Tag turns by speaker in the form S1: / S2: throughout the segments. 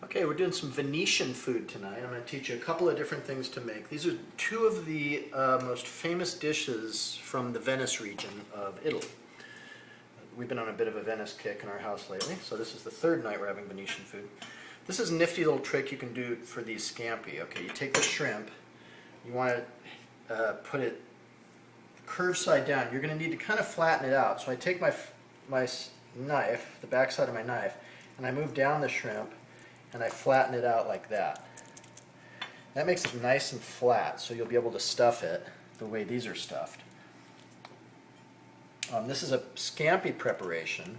S1: Okay, we're doing some Venetian food tonight. I'm going to teach you a couple of different things to make. These are two of the most famous dishes from the Venice region of Italy. We've been on a bit of a Venice kick in our house lately, so this is the third night we're having Venetian food. This is a nifty little trick you can do for these scampi. Okay, you take the shrimp, you want to put it curved side down. You're going to need to kind of flatten it out. So I take my knife, the back side of my knife, and I move down the shrimp, and I flatten it out like that. That makes it nice and flat, so you'll be able to stuff it the way these are stuffed. This is a scampi preparation.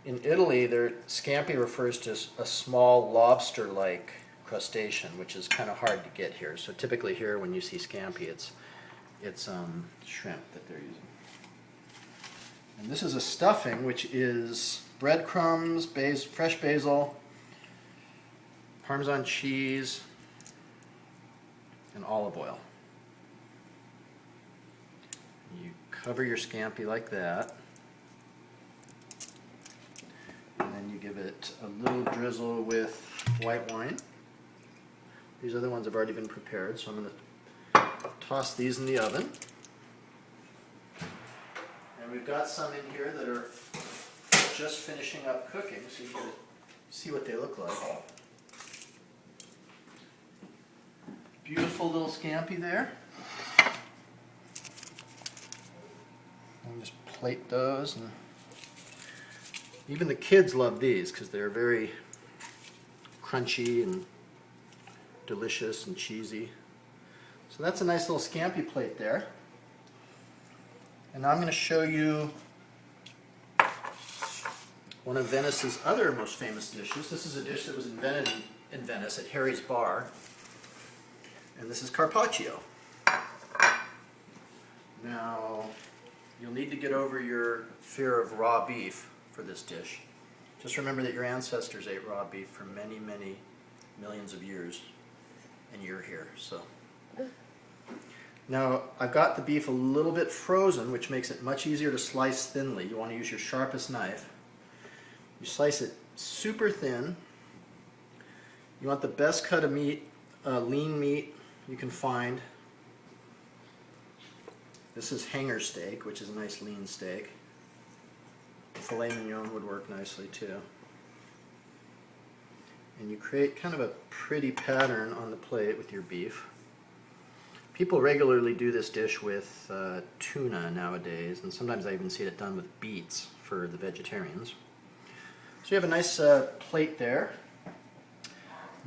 S1: In Italy, scampi refers to a small lobster-like crustacean, which is kind of hard to get here. So typically here, when you see scampi, it's shrimp that they're using. And this is a stuffing, which is breadcrumbs, fresh basil, Parmesan cheese, and olive oil. You cover your scampi like that, and then you give it a little drizzle with white wine. These other ones have already been prepared, so I'm going to toss these in the oven. And we've got some in here that are just finishing up cooking, so you can see what they look like. Beautiful little scampi there. And just plate those, and even the kids love these because they're very crunchy and delicious and cheesy. So that's a nice little scampi plate there. And now I'm going to show you one of Venice's other most famous dishes. This is a dish that was invented in Venice at Harry's Bar. And this is carpaccio. Now, you'll need to get over your fear of raw beef for this dish. Just remember that your ancestors ate raw beef for many, many millions of years, and you're here. So, now I've got the beef a little bit frozen, which makes it much easier to slice thinly. You want to use your sharpest knife. You slice it super thin. You want the best cut of meat, lean meat you can find. This is hanger steak, which is a nice lean steak. Filet mignon would work nicely too. And you create kind of a pretty pattern on the plate with your beef. People regularly do this dish with tuna nowadays, and sometimes I even see it done with beets for the vegetarians. So you have a nice plate there.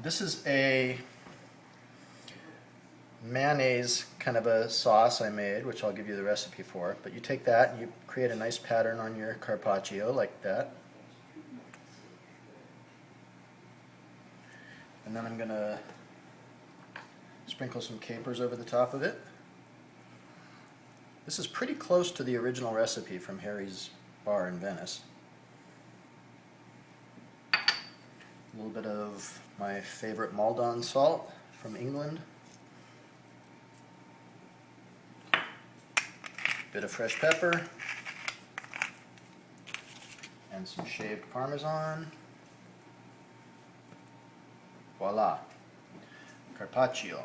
S1: This is a mayonnaise kind of a sauce I made, which I'll give you the recipe for. But you take that and you create a nice pattern on your carpaccio like that. And then I'm going to sprinkle some capers over the top of it. This is pretty close to the original recipe from Harry's Bar in Venice. A little bit of my favorite Maldon salt from England. Bit of fresh pepper, and some shaved Parmesan. Voila, carpaccio.